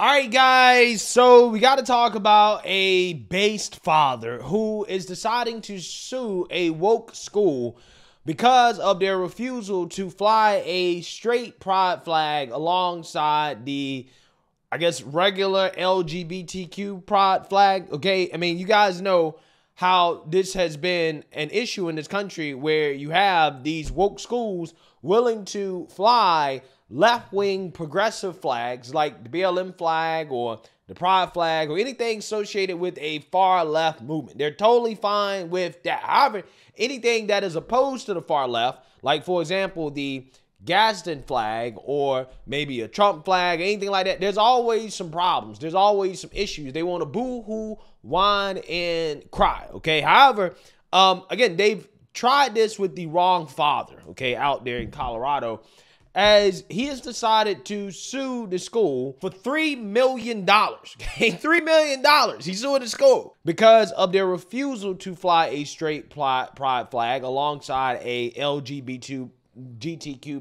All right, guys, so we got to talk about a based father who is deciding to sue a woke school because of their refusal to fly a straight pride flag alongside the, I guess, regular LGBTQ pride flag. Okay, I mean, you guys know how this has been an issue in this country where you have these woke schools willing to fly left-wing progressive flags like the BLM flag or the pride flag or anything associated with a far left movement. They're totally fine with that. However, anything that is opposed to the far left, like for example, the Gadsden flag or maybe a Trump flag, anything like that, there's always some problems. There's always some issues. They want to boo-hoo, whine, and cry, okay? However, again, they've tried this with the wrong father, okay, out there in Colorado, as he has decided to sue the school for $3 million, okay? $3 million. He's suing the school because of their refusal to fly a straight pride flag alongside a LGBTQ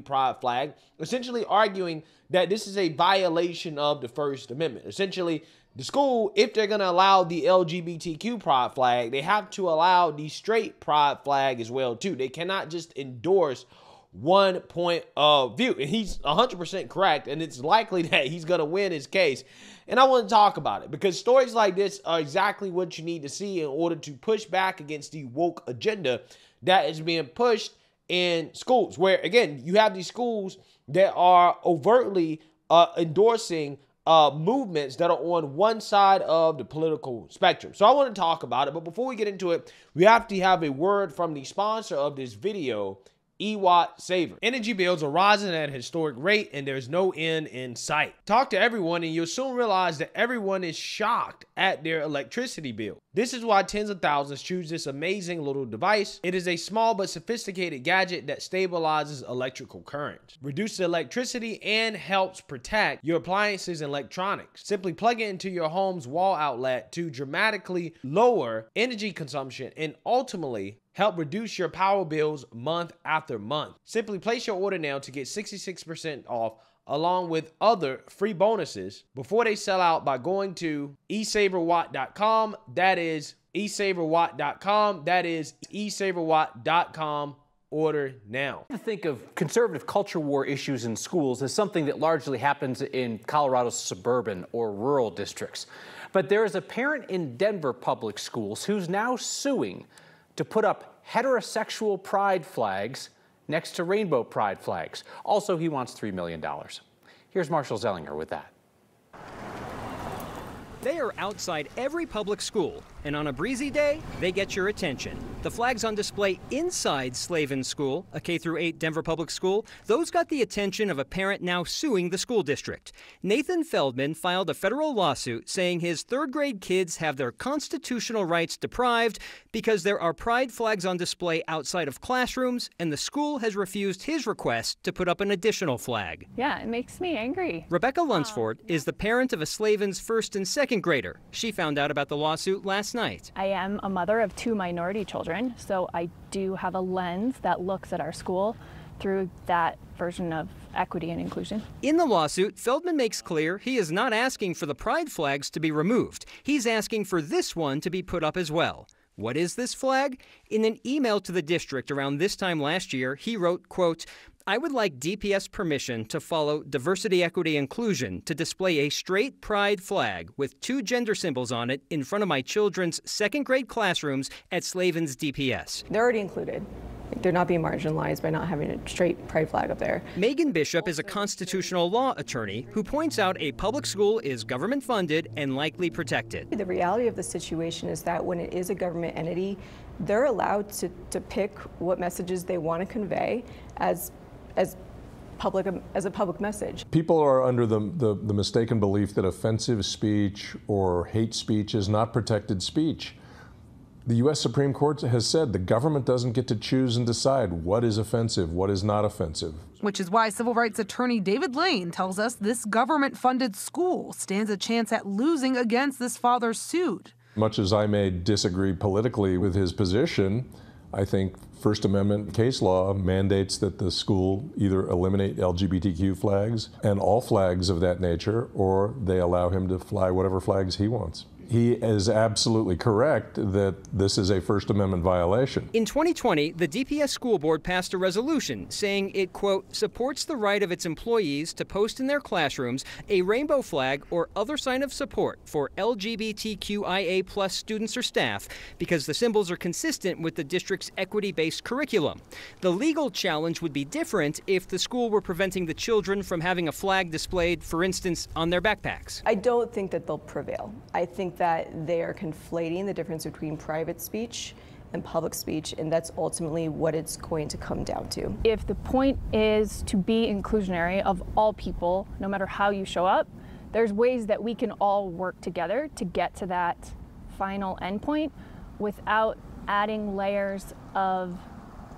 pride flag, essentially arguing that this is a violation of the First Amendment. Essentially, the school, if they're going to allow the LGBTQ pride flag, they have to allow the straight pride flag as well, too. They cannot just endorse one point of view. And he's 100% correct, and it's likely that he's going to win his case. And I want to talk about it because stories like this are exactly what you need to see in order to push back against the woke agenda that is being pushed in schools, where, again, you have these schools that are overtly endorsing movements that are on one side of the political spectrum. So I want to talk about it, but before we get into it, we have to have a word from the sponsor of this video, EWatt Saver. Energy bills are rising at a historic rate and there's no end in sight. Talk to everyone and you'll soon realize that everyone is shocked at their electricity bill. This is why tens of thousands choose this amazing little device. It is a small but sophisticated gadget that stabilizes electrical current, reduces electricity, and helps protect your appliances and electronics. Simply plug it into your home's wall outlet to dramatically lower energy consumption and ultimately help reduce your power bills month after month. Simply place your order now to get 66% off along with other free bonuses before they sell out by going to esaverwatt.com. That is esaverwatt.com. That is esaverwatt.com. Order now. To think of conservative culture war issues in schools as something that largely happens in Colorado's suburban or rural districts. But there is a parent in Denver public schools who's now suing to put up heterosexual pride flags next to rainbow pride flags. Also, he wants $3 million. Here's Marshall Zellinger with that. They are outside every public school, and on a breezy day, they get your attention. The flags on display inside Slavens School, a K-8 Denver public school, those got the attention of a parent now suing the school district. Nathan Feldman filed a federal lawsuit saying his third-grade kids have their constitutional rights deprived because there are pride flags on display outside of classrooms, and the school has refused his request to put up an additional flag. Yeah, it makes me angry. Rebecca Lunsford is the parent of a Slavens first and second grader. She found out about the lawsuit last night. I am a mother of 2 minority children, so I do have a lens that looks at our school through that version of equity and inclusion. In the lawsuit, Feldman makes clear he is not asking for the pride flags to be removed. He's asking for this one to be put up as well. What is this flag? In an email to the district around this time last year, he wrote, quote, I would like DPS permission to follow diversity, equity, inclusion to display a straight pride flag with 2 gender symbols on it in front of my children's second grade classrooms at Slavens DPS. They're already included. They're not being marginalized by not having a straight pride flag up there. Megan Bishop is a constitutional law attorney who points out a public school is government funded and likely protected. The reality of the situation is that when it is a government entity, they're allowed to pick what messages they want to convey as a public message. People are under the mistaken belief that offensive speech or hate speech is not protected speech. The U.S. Supreme Court has said the government doesn't get to choose and decide what is offensive, what is not offensive. Which is why civil rights attorney David Lane tells us this government-funded school stands a chance at losing against this father's suit. Much as I may disagree politically with his position, I think First Amendment case law mandates that the school either eliminate LGBTQ flags and all flags of that nature, or they allow him to fly whatever flags he wants. He is absolutely correct that this is a First Amendment violation. In 2020, the DPS school board passed a resolution saying it, quote, supports the right of its employees to post in their classrooms a rainbow flag or other sign of support for LGBTQIA plus students or staff because the symbols are consistent with the district's equity-based curriculum. The legal challenge would be different if the school were preventing the children from having a flag displayed, for instance, on their backpacks. I don't think that they'll prevail. I think that they are conflating the difference between private speech and public speech, and that's ultimately what it's going to come down to. If the point is to be inclusionary of all people, no matter how you show up, there's ways that we can all work together to get to that final endpoint without adding layers of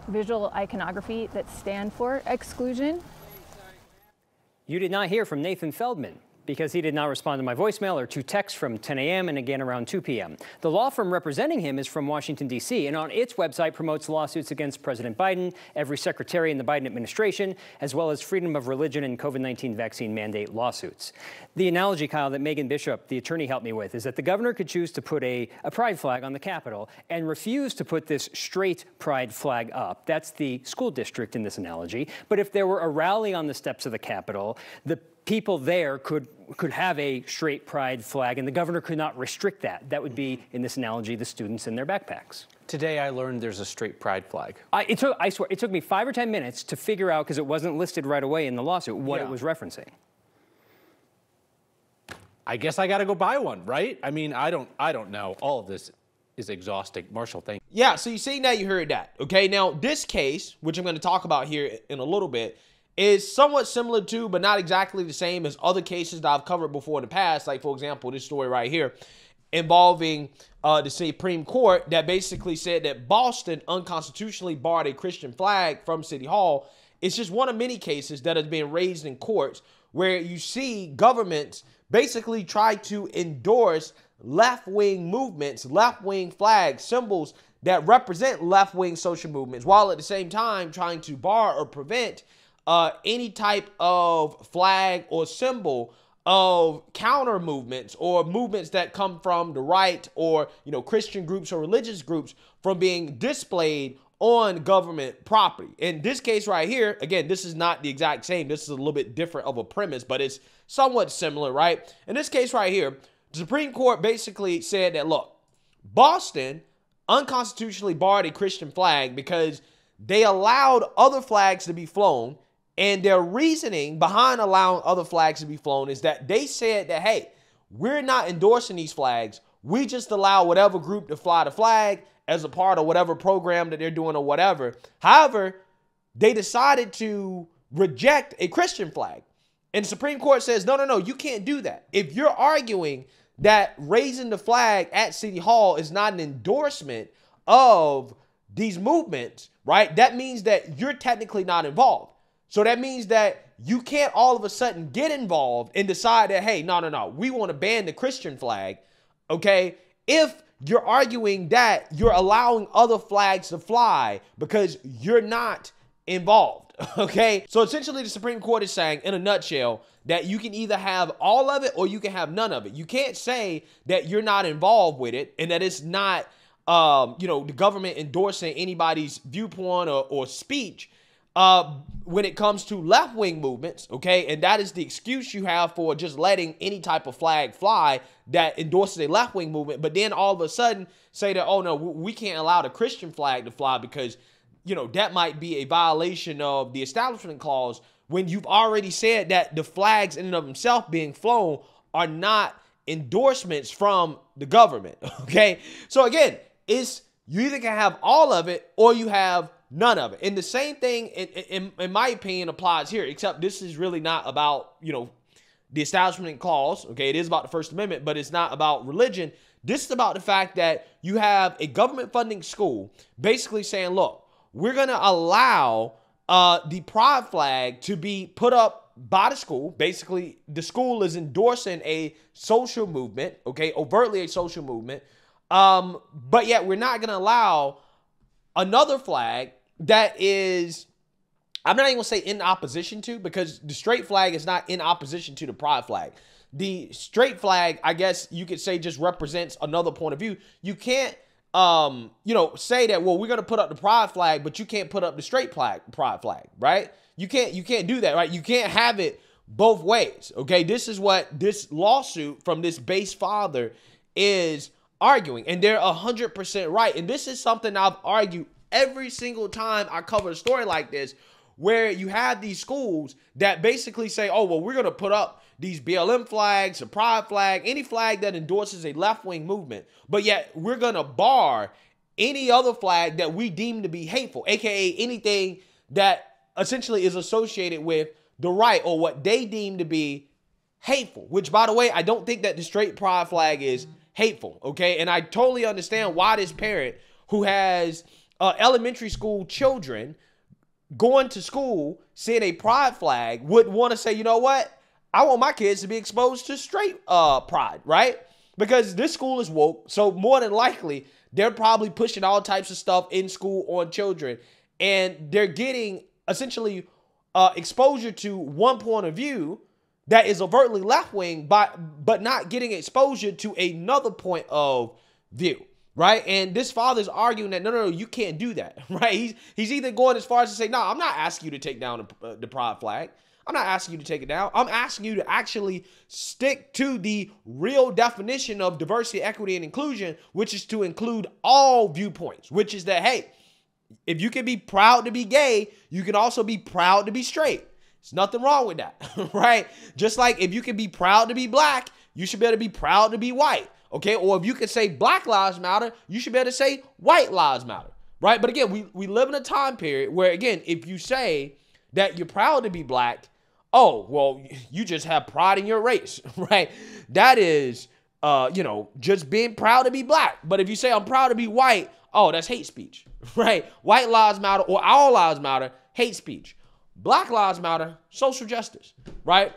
visual iconography that stand for exclusion. You did not hear from Nathan Feldman, because he did not respond to my voicemail or to texts from 10 a.m. and again around 2 p.m. The law firm representing him is from Washington, D.C., and on its website promotes lawsuits against President Biden, every secretary in the Biden administration, as well as freedom of religion and COVID-19 vaccine mandate lawsuits. The analogy, Kyle, that Megan Bishop, the attorney, helped me with is that the governor could choose to put a pride flag on the Capitol and refuse to put this straight pride flag up. That's the school district in this analogy. But if there were a rally on the steps of the Capitol, the people there could have a straight pride flag, and the governor could not restrict that. That would be, in this analogy, the students in their backpacks. Today I learned there's a straight pride flag. I swear, it took me 5 or 10 minutes to figure out, because it wasn't listed right away in the lawsuit, what it was referencing. I guess I got to go buy one, right? I mean, I don't know. All of this is exhausting. Marshall, thank you. Yeah, so you see that, you heard that. Okay, now this case, which I'm going to talk about here in a little bit, is somewhat similar to, but not exactly the same as other cases that I've covered before in the past. Like, for example, this story right here involving the Supreme Court that basically said that Boston unconstitutionally barred a Christian flag from City Hall. It's just one of many cases that has been raised in courts where you see governments basically try to endorse left-wing movements, left-wing flags, symbols that represent left-wing social movements, while at the same time trying to bar or prevent any type of flag or symbol of counter movements or movements that come from the right or, you know, Christian groups or religious groups from being displayed on government property. In this case right here, again, this is not the exact same. This is a little bit different of a premise, but it's somewhat similar, right? In this case right here, the Supreme Court basically said that, look, Boston unconstitutionally barred a Christian flag because they allowed other flags to be flown. And their reasoning behind allowing other flags to be flown is that they said that, hey, we're not endorsing these flags. We just allow whatever group to fly the flag as a part of whatever program that they're doing or whatever. However, they decided to reject a Christian flag. And the Supreme Court says, no, you can't do that. If you're arguing that raising the flag at City Hall is not an endorsement of these movements, right, that means that you're technically not involved. So that means that you can't all of a sudden get involved and decide that, hey, no, we want to ban the Christian flag, okay? If you're arguing that you're allowing other flags to fly because you're not involved, okay? So essentially the Supreme Court is saying, in a nutshell, that you can either have all of it or you can have none of it. You can't say that you're not involved with it and that it's not, the government endorsing anybody's viewpoint or speech when it comes to left-wing movements, okay? And that is the excuse you have for just letting any type of flag fly that endorses a left-wing movement, but then all of a sudden say that, oh, no, we can't allow the Christian flag to fly because, that might be a violation of the Establishment Clause when you've already said that the flags in and of themselves being flown are not endorsements from the government, okay? So again, you either can have all of it or you have none of it. And the same thing, in my opinion, applies here, except this is really not about, the Establishment Clause. Okay, it is about the First Amendment, but it's not about religion. This is about the fact that you have a government funding school basically saying, look, we're going to allow the pride flag to be put up by the school. Basically, the school is endorsing a social movement, okay, overtly a social movement. But yet we're not going to allow another flag that is, I'm not even gonna say in opposition to, because the straight flag is not in opposition to the pride flag. The straight flag, I guess you could say, just represents another point of view. You can't, say that, well, we're gonna put up the pride flag, but you can't put up the straight pride flag, right? You can't do that, right? You can't have it both ways. Okay, this is what this lawsuit from this base father is arguing, and they're 100% right. And this is something I've argued every single time I cover a story like this, where you have these schools that basically say, oh, well, we're going to put up these BLM flags, a pride flag, any flag that endorses a left-wing movement, but yet we're going to bar any other flag that we deem to be hateful, aka anything that essentially is associated with the right or what they deem to be hateful, which, by the way, I don't think that the straight pride flag is hateful, okay? And I totally understand why this parent who has elementary school children going to school, seeing a pride flag, would want to say, you know what? I want my kids to be exposed to straight pride, right? Because this school is woke, so more than likely, they're probably pushing all types of stuff in school on children, and they're getting essentially exposure to one point of view that is overtly left-wing, but not getting exposure to another point of view, right? And this father's arguing that, no, you can't do that, right? He's either going as far as to say, no, I'm not asking you to take down the pride flag. I'm not asking you to take it down. I'm asking you to actually stick to the real definition of diversity, equity, and inclusion, which is to include all viewpoints, which is that, hey, if you can be proud to be gay, you can also be proud to be straight. There's nothing wrong with that, right? Just like if you can be proud to be black, you should be able to be proud to be white, okay? Or if you can say Black Lives Matter, you should be able to say White Lives Matter, right? But again, we live in a time period where, again, if you say that you're proud to be black, oh, well, you just have pride in your race, right? That is, just being proud to be black. But if you say I'm proud to be white, oh, that's hate speech, right? White lives matter or all lives matter, hate speech. Black lives matter, social justice, right?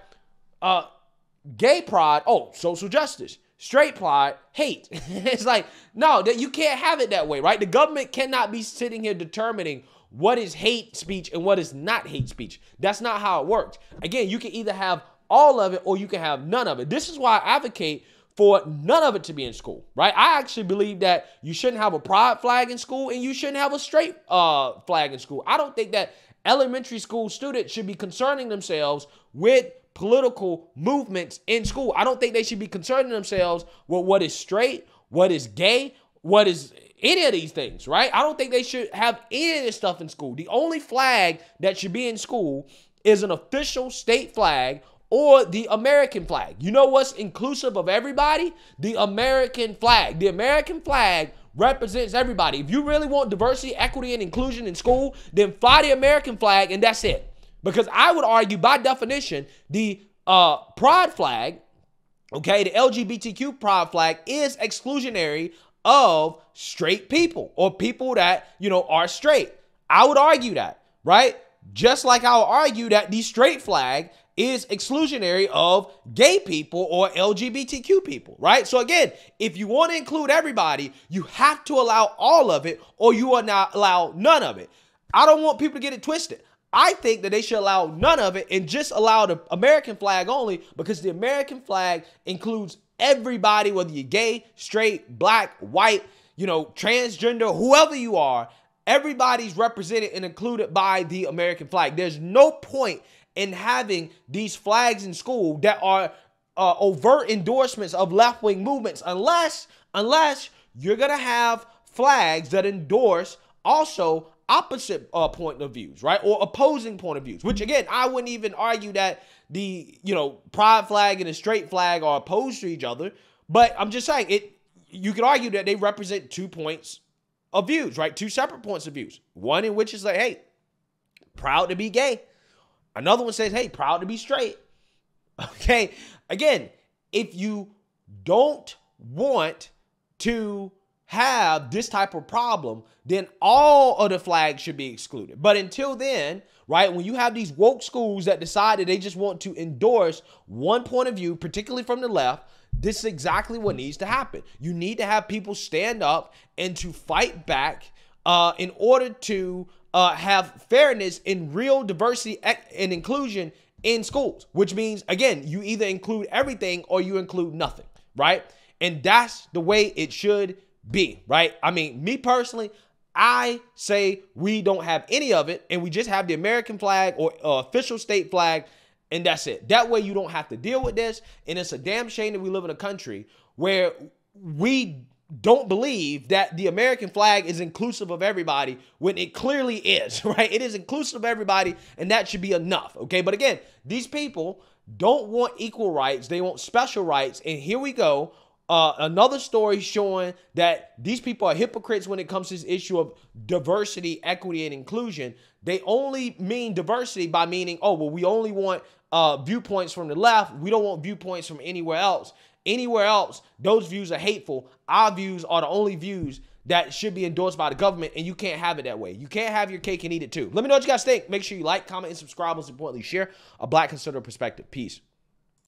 Gay pride, oh, social justice. Straight pride, hate. It's like, no, that you can't have it that way, right? The government cannot be sitting here determining what is hate speech and what is not hate speech. That's not how it works. Again, you can either have all of it or you can have none of it. This is why I advocate for none of it to be in school, right? I actually believe that you shouldn't have a pride flag in school and you shouldn't have a straight flag in school. I don't think that elementary school students should be concerning themselves with political movements in school. I don't think they should be concerning themselves with what is straight, what is gay, what is any of these things, right? I don't think they should have any of this stuff in school. The only flag that should be in school is an official state flag or the American flag. You know what's inclusive of everybody? The American flag. The American flag represents everybody. If you really want diversity, equity, and inclusion in school, then fly the American flag and that's it. Because I would argue, by definition, the pride flag, okay, the LGBTQ pride flag is exclusionary of straight people or people that, are straight. I would argue that, right? Just like I would argue that the straight flag is exclusionary of gay people or LGBTQ people, right? So again, if you want to include everybody, you have to allow all of it or you will not allow none of it. I don't want people to get it twisted. I think that they should allow none of it and just allow the American flag only, because the American flag includes everybody, whether you're gay, straight, black, white, transgender, whoever you are, everybody's represented and included by the American flag. There's no point in having these flags in school that are overt endorsements of left-wing movements unless you're going to have flags that endorse also opposite point of views, right? Or opposing point of views, which again, I wouldn't even argue that the, pride flag and the straight flag are opposed to each other, but I'm just saying you could argue that they represent 2 points of views, right? 2 separate points of views. One in which is like, hey, proud to be gay. Another one says, hey, proud to be straight. Okay. Again, if you don't want to have this type of problem, then all of the flags should be excluded. But until then, right, when you have these woke schools that decide that they just want to endorse one point of view, particularly from the left, this is exactly what needs to happen. You need to have people stand up and to fight back in order to have fairness in real diversity and inclusion in schools, which means, again, you either include everything or you include nothing, right? And that's the way it should be, right? I mean, me personally, I say we don't have any of it and we just have the American flag or official state flag, and that's it. That way you don't have to deal with this. And it's a damn shame that we live in a country where we don't believe that the American flag is inclusive of everybody when it clearly is, right? It is inclusive of everybody, and that should be enough, okay? But again, these people don't want equal rights. They want special rights. And here we go. Another story showing that these people are hypocrites when it comes to this issue of diversity, equity, and inclusion. They only mean diversity by meaning, oh, well, we only want viewpoints from the left. We don't want viewpoints from anywhere else. Anywhere else, those views are hateful. Our views are the only views that should be endorsed by the government, and you can't have it that way. You can't have your cake and eat it too. Let me know what you guys think. Make sure you like, comment, and subscribe. Most importantly, share a Black conservative perspective. Peace.